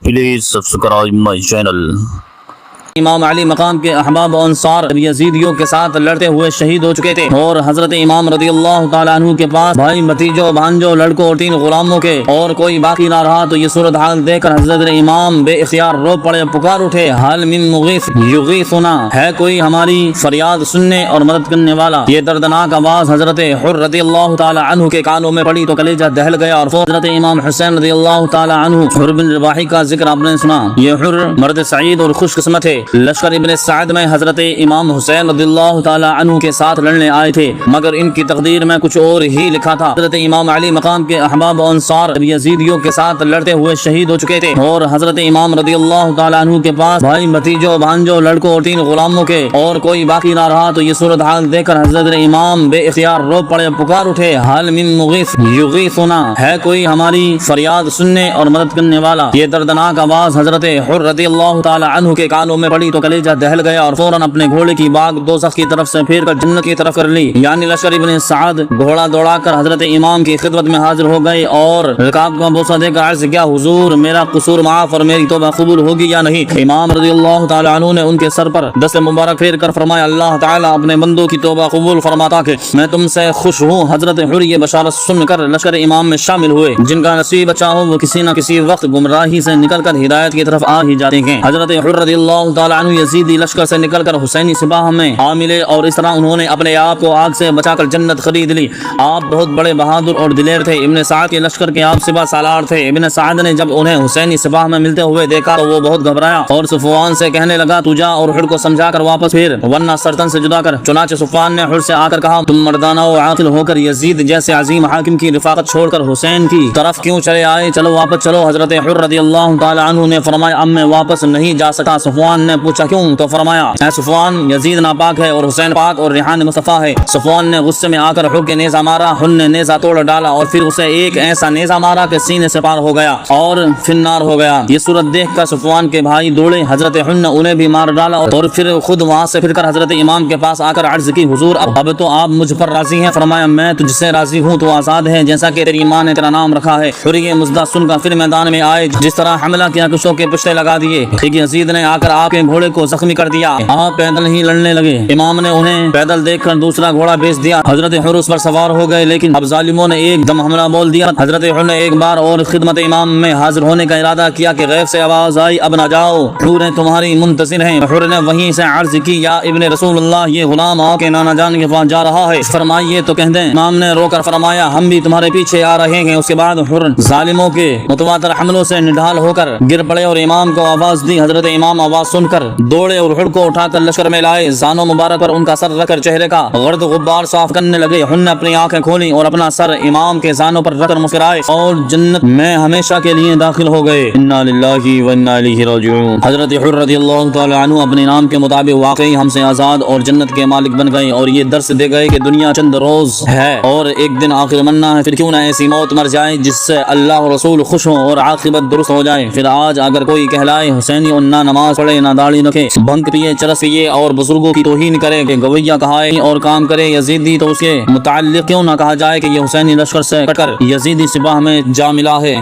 Please subscribe my channel. امام علی مقام کے احباب و انصار یزیدیوں کے ساتھ لڑتے ہوئے شہید ہو چکے تھے، اور حضرت امام رضی اللہ تعالیٰ عنہ کے پاس بھائی بھتیجوں بھانجوں لڑکوں اور 3 غلاموں کے اور کوئی باقی نہ رہا۔ تو یہ صورتحال دیکھ کر حضرت امام بے اختیار رو پڑے، پکار اٹھے، حل من مغیث یغیثنا، ہے کوئی ہماری فریاد سننے اور مدد کرنے والا؟ یہ دردناک آواز حضرت حر رضی اللہ تعالیٰ عنہ کے کانوں میں پڑی تو کلیجہ دہل گیا، اور حضرت امام حسین رضی اللہ تعالیٰ عنہ حر بن رباحی کا ذکر آپ نے سنا۔ یہ حر مرد سعید اور خوش قسمت ہے۔ لشکر ابن سعد میں حضرت امام حسین رضی اللہ تعالی عنہ کے ساتھ لڑنے آئے تھے، مگر ان کی تقدیر میں کچھ اور ہی لکھا تھا۔ حضرت امام علی مقام کے احباب و انصار یزیدیوں کے ساتھ لڑتے ہوئے شہید ہو چکے تھے، اور حضرت امام رضی اللہ تعالی عنہ کے پاس بھائی بھتیجوں بھانجوں لڑکوں اور 3 غلاموں کے اور کوئی باقی نہ رہا۔ تو یہ صورتحال دیکھ کر حضرت امام بے اختیار رو پڑے، پکار اٹھے، حل من مغیث یغیثنا، ہے کوئی ہماری فریاد سننے اور مدد کرنے والا؟ یہ دردناک آواز حضرت حر رضی اللہ تعالی عنہ کے کانوں میں پڑی تو کلیجہ دہل گیا، اور فوراً اپنے گھوڑے کی باغ دوزخ کی طرف سے پھیر کر جنت کی طرف کر لی۔ یعنی لشکر ابن سعد گھوڑا دوڑا کر حضرت امام کی خدمت میں حاضر ہو گئے، اور رکاب کا بوسہ دے کر عرض کیا، حضور میرا قصور معاف اور میری توبہ قبول ہوگی یا نہیں؟ امام رضی اللہ تعالی عنہ نے ان کے سر پر دست مبارک پھیر کر فرمایا، اللہ تعالیٰ اپنے بندوں کی توبہ قبول فرماتا کہ میں تم سے خوش ہوں۔ حضرت حر یہ بشارت سن کر لشکر امام میں شامل ہوئے۔ جن کا نصیب اچھا ہو وہ کسی نہ کسی وقت گمراہی سے نکل کر ہدایت کی طرف آ ہی جاتے ہیں۔ حضرت حر رضی اللہ تعالی عنہ یزیدی لشکر سے نکل کر حسینی سپاہ میں آ ملے، اور اس طرح انہوں نے اپنے آپ کو آگ سے بچا کر جنت خرید لی۔ آپ بہت بڑے بہادر اور دلیر تھے۔ ابن سعد کے لشکر کے آپ سپاہ سالار تھے۔ ابن سعد نے جب انہیں حسینی سپاہ میں ملتے ہوئے دیکھا تو وہ بہت گھبرایا، اور صفوان سے کہنے لگا، تو جا اور حر کو سمجھا کر واپس پھر، ورنہ سرطن سے جدا کر۔ چنانچہ صفوان نے حر سے آ کر کہا، تم مردانہ و عاقل ہو کر یزید جیسے عظیم حاکم کی رفاقت چھوڑ کر حسین کی طرف کیوں چلے آئے؟ چلو واپس چلو۔ حضرت حر رضی اللہ تعالی عنہ نے فرمایا، اب میں واپس نہیں جا سکتا۔ صفوان نے پوچھا کیوں؟ تو فرمایا، اے صفوان، یزید ناپاک ہے اور حسین پاک اور ریحان مصطفیٰ ہے۔ صفوان نے غصے میں آ کر حر کے نیزہ مارا۔ حر نے نیزہ توڑ ڈالا اور پھر اسے ایک ایسا نیزہ مارا کہ سینے سے پار ہو گیا اور فنار ہو گیا۔ یہ صورت دیکھ کر صفوان کے بھائی دوڑے، حضرت حر نے انہیں بھی مار ڈالا، اور پھر خود وہاں سے پھر کر حضرت امام کے پاس آ کر عرض کی، حضور اب تو آپ مجھ پر راضی ہیں؟ فرمایا، میں تجھ سے راضی ہوں، تو آزاد ہے جیسا کہ تیری ماں نے تیرا نام رکھا ہے۔ حر یہ مزدہ سن کر پھر میدان میں آئے، جس طرح حملہ کیا کشوں کے پشتے لگا دیے۔ ٹھیک یزید نے آ کر آپ کے گھوڑے کو زخمی کر دیا، آپ پیدل ہی لڑنے لگے۔ امام نے انہیں پیدل دیکھ کر دوسرا گھوڑا بیچ دیا۔ حضرت حر اس پر سوار ہو گئے، لیکن اب ظالموں نے ایک دم حملہ بول دیا۔ حضرت حر نے ایک بار اور خدمت امام میں حاضر ہونے کا ارادہ کیا کہ غیب سے آواز آئی، اب نہ جاؤ، حوریں تمہاری منتظر ہیں۔ حر نے وہیں سے عرض کی، یا ابن رسول اللہ، یہ غلام آ کے نانا جان کے پاس جا رہا ہے، فرمائیے تو کہہ دیں۔ امام نے رو کر فرمایا، ہم بھی تمہارے پیچھے آ رہے ہیں۔ اس کے بعد حر ظالموں کے متواتر حملوں سے نڈھال ہو کر گر پڑے اور امام کو آواز دی۔ حضرت امام آواز سن کر دوڑے اور حر کو اٹھا کر لشکر میں لائے، زانوں مبارک پر ان کا سر رکھ کر چہرے کا غرد غبار صاف کرنے لگے۔ حر نے اپنی آنکھیں کھولی اور اپنا سر امام کے زانوں پر رکھ کر مسکرائے، اور جنت میں ہمیشہ کے لیے داخل ہو گئے۔ انا للہ و انا الیہ راجعون۔ حضرت حر رضی اللہ تعالی عنہ اپنے نام کے مطابق واقعی ہم سے آزاد اور جنت کے مالک بن گئے، اور یہ درس دے گئے کہ دنیا چند روز ہے اور ایک دن آخر مرنا ہے، پھر کیوں نہ ایسی موت مر جائے جس سے اللہ اور رسول خوش ہوں اور عاقبت درست ہو جائے۔ پھر آج اگر کوئی کہلائے حسینی اور نہ نماز پڑھے، نہ داڑھی رکھے، بھنگ پیے، چرس پیے اور بزرگوں کی توہین کرے کہ گویہ کہائے اور کام کرے یزیدی، تو اس کے متعلق کیوں نہ کہا جائے کہ یہ حسینی لشکر سے کٹ کر یزیدی سپاہ میں جا ملا ہے۔